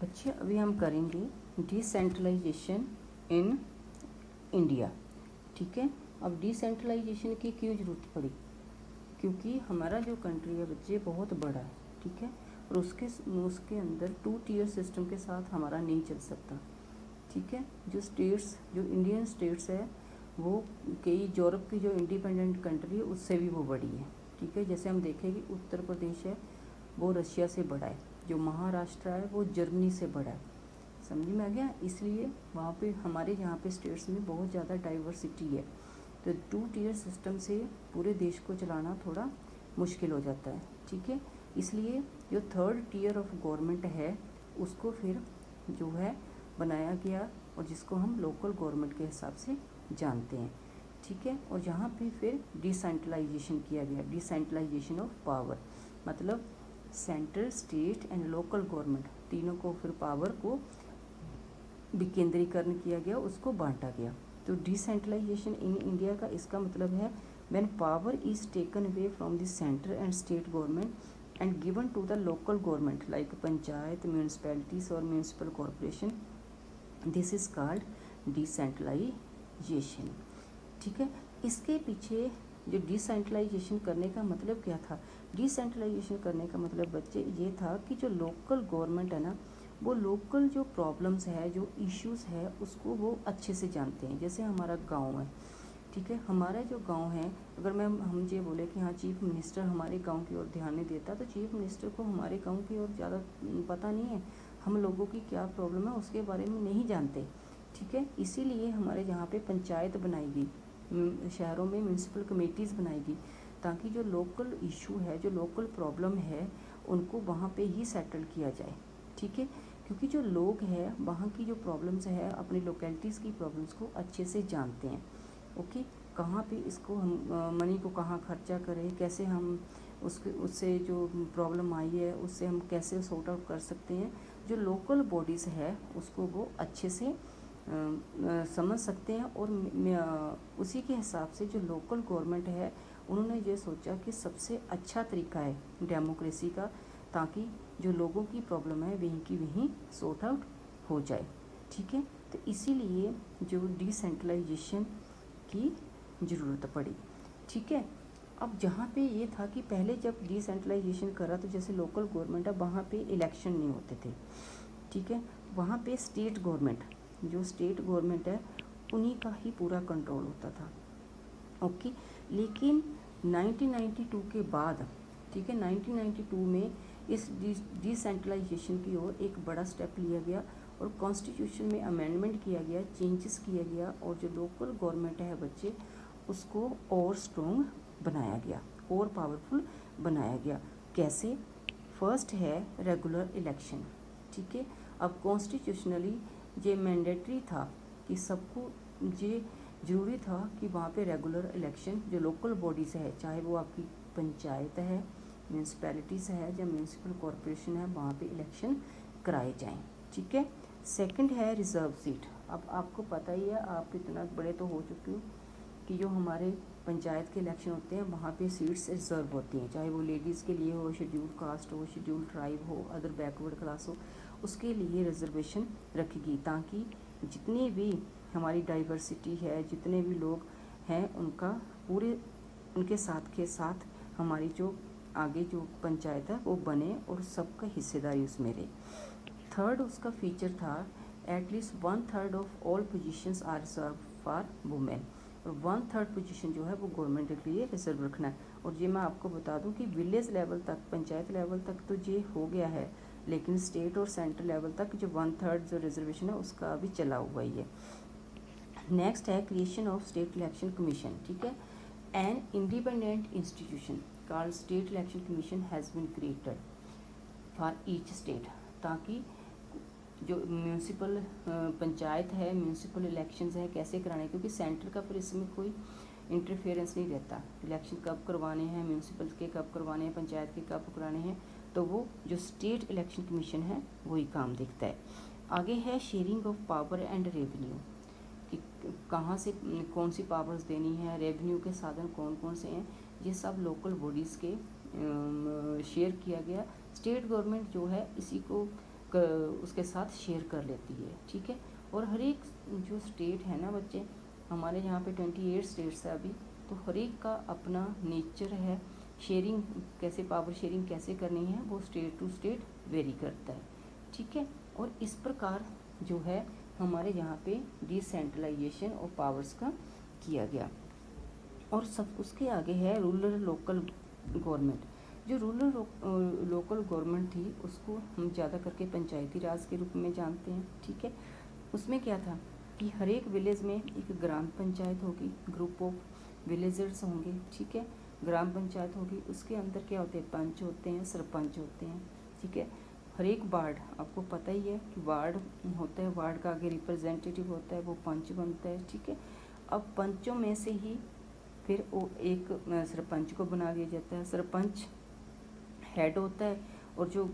बच्चे अभी हम करेंगे डिसेंट्रलाइजेशन इन इंडिया। ठीक है, अब डिसेंट्रलाइजेशन की क्यों ज़रूरत पड़ी? क्योंकि हमारा जो कंट्री है बच्चे बहुत बड़ा है। ठीक है, और उसके अंदर 2 टियर सिस्टम के साथ हमारा नहीं चल सकता। ठीक है, जो इंडियन स्टेट्स है वो कई यूरोप की जो इंडिपेंडेंट कंट्री है उससे भी वो बड़ी है। ठीक है, जैसे हम देखें कि उत्तर प्रदेश है वो रशिया से बड़ा है, जो महाराष्ट्र है वो जर्मनी से बड़ा है। समझ में आ गया? इसलिए वहाँ पे हमारे यहाँ पे स्टेट्स में बहुत ज़्यादा डाइवर्सिटी है, तो 2 टियर सिस्टम से पूरे देश को चलाना थोड़ा मुश्किल हो जाता है। ठीक है, इसलिए जो 3rd टियर ऑफ गवर्नमेंट है उसको फिर जो है बनाया गया, और जिसको हम लोकल गवर्नमेंट के हिसाब से जानते हैं। ठीक है, और यहाँ पे फिर डिसेंट्रलाइजेशन किया गया, डिसेंट्रलाइजेशन ऑफ पावर, मतलब central, state and local government तीनों को फिर पावर को विकेंद्रीकरण किया गया, उसको बांटा गया। तो डिसेंट्रलाइजेशन इन इंडिया का इसका मतलब है when power is taken away from the centre and state government and given to the local government like panchayat, municipalities और municipal corporation, this is called decentralisation. ठीक है, इसके पीछे जो डिसेंट्रलाइजेशन करने का मतलब क्या था? डिसेंट्रलाइजेशन करने का मतलब बच्चे ये था कि जो लोकल गवर्नमेंट है ना, वो लोकल जो प्रॉब्लम्स है, जो इश्यूज़ है, उसको वो अच्छे से जानते हैं। जैसे हमारा गांव है, ठीक है, हमारा जो गांव है, अगर हम ये बोले कि हाँ चीफ मिनिस्टर हमारे गांव की ओर ध्यान नहीं देता, तो चीफ मिनिस्टर को हमारे गांव की ओर ज़्यादा पता नहीं है, हम लोगों की क्या प्रॉब्लम है उसके बारे में नहीं जानते। ठीक है, इसीलिए हमारे यहाँ पे पंचायत बनाएगी, शहरों में म्यूनसिपल कमेटीज़ बनाएगी, ताकि जो लोकल इशू है, जो लोकल प्रॉब्लम है, उनको वहाँ पे ही सेटल किया जाए। ठीक है, क्योंकि जो लोग हैं वहाँ की जो प्रॉब्लम्स है, अपनी लोकेलिटीज़ की प्रॉब्लम्स को अच्छे से जानते हैं। ओके, कहाँ पे इसको हम मनी को कहाँ खर्चा करें, कैसे हम उससे जो प्रॉब्लम आई है उससे हम कैसे सॉर्ट आउट कर सकते हैं, जो लोकल बॉडीज़ है उसको वो अच्छे से समझ सकते हैं। और उसी के हिसाब से जो लोकल गवर्नमेंट है उन्होंने ये सोचा कि सबसे अच्छा तरीका है डेमोक्रेसी का, ताकि जो लोगों की प्रॉब्लम है वहीं की वहीं सॉर्ट आउट हो जाए। ठीक है, तो इसीलिए जो डिसेंट्रलाइजेशन की ज़रूरत पड़ी। ठीक है, अब जहाँ पे ये था कि पहले जब डिसेंट्रलाइजेशन करा तो जैसे लोकल गवर्नमेंट है वहाँ पे इलेक्शन नहीं होते थे। ठीक है, वहाँ पे स्टेट गवर्नमेंट, जो स्टेट गवर्नमेंट है उन्हीं का ही पूरा कंट्रोल होता था। ओके, लेकिन 1992 के बाद, ठीक है, 1992 में इस डिसेंट्रलाइजेशन की ओर एक बड़ा स्टेप लिया गया और कॉन्स्टिट्यूशन में अमेंडमेंट किया गया, चेंजेस किया गया, और जो लोकल गवर्नमेंट है बच्चे उसको और स्ट्रॉन्ग बनाया गया, और पावरफुल बनाया गया। कैसे? फर्स्ट है रेगुलर इलेक्शन। ठीक है, अब कॉन्स्टिट्यूशनली ये मैंडेटरी था कि सबको ये ज़रूरी था कि वहाँ पे रेगुलर इलेक्शन जो लोकल बॉडीज़ है, चाहे वो आपकी पंचायत है, म्यूनसिपैलिटीज़ है या म्यूनसिपल कॉरपोरेशन है, वहाँ पे इलेक्शन कराए जाएं। ठीक है, सेकंड है रिज़र्व सीट। अब आपको पता ही है, आप इतना बड़े तो हो चुके हो कि जो हमारे पंचायत के इलेक्शन होते हैं वहाँ पे सीट्स रिजर्व होती हैं, चाहे वो लेडीज़ के लिए हो, शेड्यूल कास्ट हो, शेड्यूल ट्राइब हो, अदर बैकवर्ड क्लास हो, उसके लिए रिजर्वेशन रखेगी, ताकि जितनी भी हमारी डाइवर्सिटी है, जितने भी लोग हैं, उनका पूरे उनके साथ के साथ हमारी जो आगे जो पंचायत है वो बने और सबका हिस्सेदारी उसमें रहे। थर्ड उसका फीचर था at least 1/3 of all positions are reserve for women, और 1/3 पोजीशन जो है वो गवर्नमेंट के लिए रिजर्व रखना है। और ये मैं आपको बता दूं कि विलेज लेवल तक, पंचायत लेवल तक तो ये हो गया है, लेकिन स्टेट और सेंट्रल लेवल तक जो 1/3 जो रिजर्वेशन है उसका अभी चला हुआ ही है। नेक्स्ट है creation of state election commission. ठीक है, an independent institution called state election commission has been created for each state, ताकि जो म्यूनसिपल पंचायत है, म्यूनसिपल इलेक्शंस है कैसे कराने, क्योंकि सेंटर का फिर इसमें कोई इंटरफेरेंस नहीं रहता, इलेक्शन कब करवाने हैं, म्यूनसिपल के कब करवाने हैं, पंचायत के कब कराने हैं, तो वो जो स्टेट इलेक्शन कमीशन है वही काम देखता है। आगे है sharing of power and revenue, कि कहाँ से कौन सी पावर्स देनी है, रेवेन्यू के साधन कौन कौन से हैं, ये सब लोकल बॉडीज़ के शेयर किया गया। स्टेट गवर्नमेंट जो है इसी को उसके साथ शेयर कर लेती है, ठीक है। और हर एक जो स्टेट है ना बच्चे, हमारे यहाँ पे 28 स्टेट्स है अभी, तो हर एक का अपना नेचर है, शेयरिंग कैसे, पावर शेयरिंग कैसे करनी है वो स्टेट टू स्टेट वेरी करता है, ठीक है। और इस प्रकार जो है हमारे यहाँ पे डिसेंट्रलाइजेशन ऑफ पावर्स का किया गया। और सब उसके आगे है रूरल लोकल गवर्नमेंट। जो रूरल लोकल गवर्नमेंट थी उसको हम ज़्यादा करके पंचायती राज के रूप में जानते हैं, ठीक है। उसमें क्या था कि हर एक विलेज में एक ग्राम पंचायत होगी, ग्रुप ऑफ विलेजर्स होंगे, ठीक है। ग्राम पंचायत होगी, उसके अंदर क्या होते हैं, पंच होते हैं, सरपंच होते हैं, ठीक है। हर एक वार्ड, आपको पता ही है कि वार्ड होता है, वार्ड का आगे रिप्रेजेंटेटिव होता है, वो पंच बनता है, ठीक है। अब पंचों में से ही फिर वो एक सरपंच को बना दिया जाता है, सरपंच हेड होता है, और जो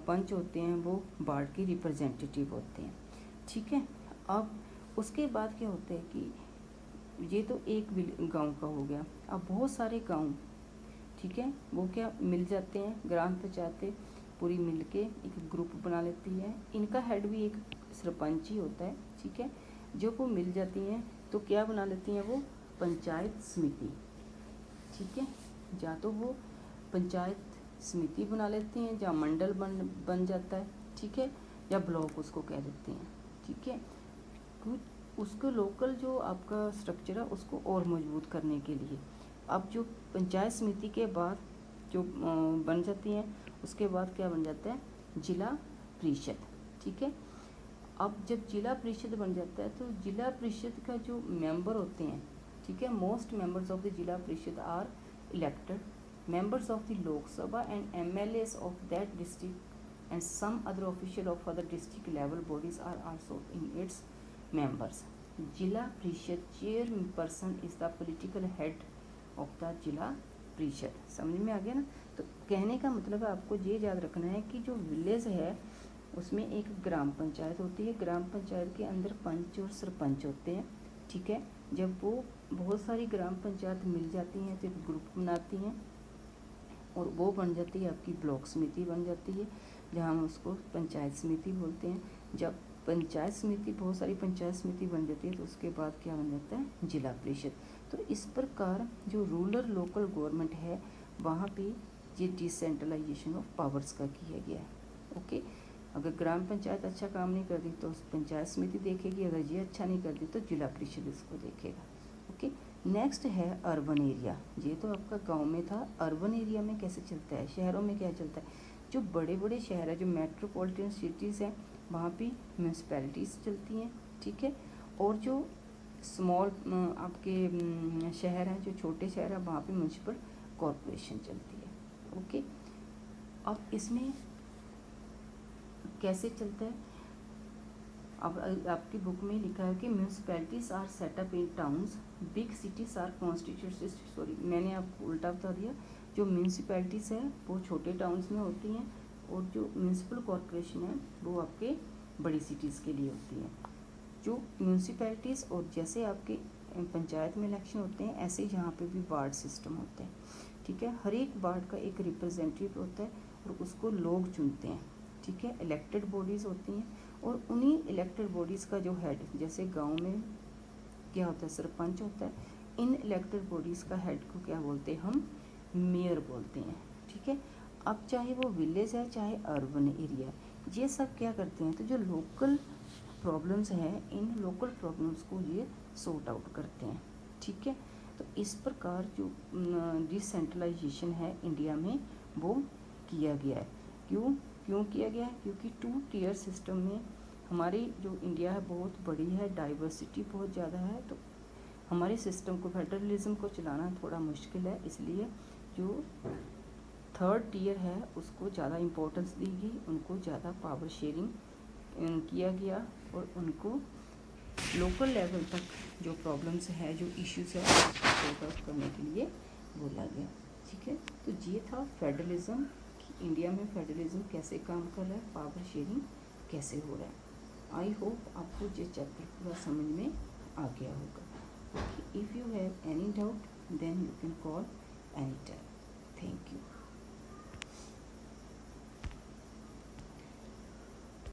पंच होते हैं वो वार्ड के रिप्रेजेंटेटिव होते हैं, ठीक है। अब उसके बाद क्या होता है कि ये तो एक गांव का हो गया, अब बहुत सारे गांव, ठीक है, वो क्या मिल जाते हैं, ग्राम पंचायतें पूरी मिल के एक ग्रुप बना लेती है, इनका हेड भी एक सरपंच ही होता है, ठीक है। जो वो मिल जाती हैं तो क्या बना लेती हैं, वो पंचायत समिति, ठीक है। या तो वो पंचायत समिति बना लेती हैं, या मंडल बन जाता है, ठीक है, या ब्लॉक उसको कह देते हैं, ठीक है। उसको लोकल जो आपका स्ट्रक्चर है उसको और मजबूत करने के लिए अब जो पंचायत समिति के बाद जो बन जाती हैं, उसके बाद क्या बन जाता है, जिला परिषद, ठीक है। अब जब जिला परिषद बन जाता है तो जिला परिषद का जो मेंबर होते हैं, ठीक है, most members of the zila parishad are elected members of the Lok Sabha and MLAs of that district and some other official of other district level bodies are also in its members. जिला परिषद chairperson is the political head of the जिला परिषद। समझ में आ गया ना। तो कहने का मतलब है आपको ये याद रखना है कि जो विलेज है उसमें एक ग्राम पंचायत होती है, ग्राम पंचायत के अंदर पंच और सरपंच होते हैं, ठीक है। जब वो बहुत सारी ग्राम पंचायत मिल जाती हैं तो एक ग्रुप बनाती हैं और वो बन जाती है आपकी ब्लॉक समिति बन जाती है, जहाँ हम उसको पंचायत समिति बोलते हैं। जब पंचायत समिति, बहुत सारी पंचायत समिति बन जाती है तो उसके बाद क्या बन जाता है, जिला परिषद। तो इस प्रकार जो रूरल लोकल गवर्नमेंट है वहाँ पे ये डिसेंट्रलाइजेशन ऑफ पावर्स का किया गया है, ओके। अगर ग्राम पंचायत अच्छा काम नहीं करती तो पंचायत समिति देखेगी, अगर ये अच्छा नहीं करती तो जिला परिषद इसको देखेगा, ओके। नेक्स्ट है अर्बन एरिया। ये तो आपका गांव में था, अर्बन एरिया में कैसे चलता है, शहरों में क्या चलता है। जो बड़े बड़े शहर है, जो मेट्रोपॉलिटन सिटीज़ हैं, वहाँ पे म्यूनसिपैलिटीज़ चलती हैं, ठीक है। और जो स्मॉल आपके शहर हैं, जो छोटे शहर हैं, वहाँ पे म्यूनसिपल कॉरपोरेशन चलती है, ओके। अब इसमें कैसे चलता है, अब आपकी बुक में लिखा है कि municipalities are set up in towns, big cities are constituted, sorry मैंने आपको उल्टा बता दिया। जो म्यूनसिपैलिटीज़ है वो छोटे टाउन्स में होती हैं और जो म्यूनसिपल कॉरपोरेशन है वो आपके बड़ी सिटीज़ के लिए होती है। जो म्यूनसिपैलिटीज़ और जैसे आपके पंचायत में इलेक्शन होते हैं ऐसे ही यहाँ पे भी वार्ड सिस्टम होता है, ठीक है। हर एक वार्ड का एक रिप्रेजेंटेटिव होता है और उसको लोग चुनते हैं, ठीक है। इलेक्टेड बॉडीज़ होती हैं और उन्हीं इलेक्टेड बॉडीज़ का जो हेड, जैसे गांव में क्या होता है, सरपंच होता है, इन इलेक्टेड बॉडीज़ का हेड को क्या बोलते हैं, हम मेयर बोलते हैं, ठीक है। अब चाहे वो विलेज है चाहे अर्बन एरिया, ये सब क्या करते हैं, तो जो लोकल प्रॉब्लम्स हैं इन लोकल प्रॉब्लम्स को ये सॉर्ट आउट करते हैं, ठीक है। तो इस प्रकार जो डिसेंट्रलाइजेशन है इंडिया में वो किया गया है। क्यों किया गया है, क्योंकि 2 टियर सिस्टम में हमारी जो इंडिया है बहुत बड़ी है, डाइवर्सिटी बहुत ज़्यादा है, तो हमारे सिस्टम को, फेडरलिज्म को चलाना थोड़ा मुश्किल है, इसलिए जो 3rd टियर है उसको ज़्यादा इम्पोर्टेंस दी गई, उनको ज़्यादा पावर शेयरिंग किया गया और उनको लोकल लेवल तक जो प्रॉब्लम्स है, जो इश्यूज़ है उसको सॉर्ट आउट करने के लिए बोला गया, ठीक है। तो ये था फेडरलिज्म, इंडिया में फेडरलिज्म कैसे काम कर रहा है, पावर शेयरिंग कैसे हो रहा है। आई होप आपको ये चैप्टर पूरा समझ में आ गया होगा। If you have any doubt then you can call any time. Thank you.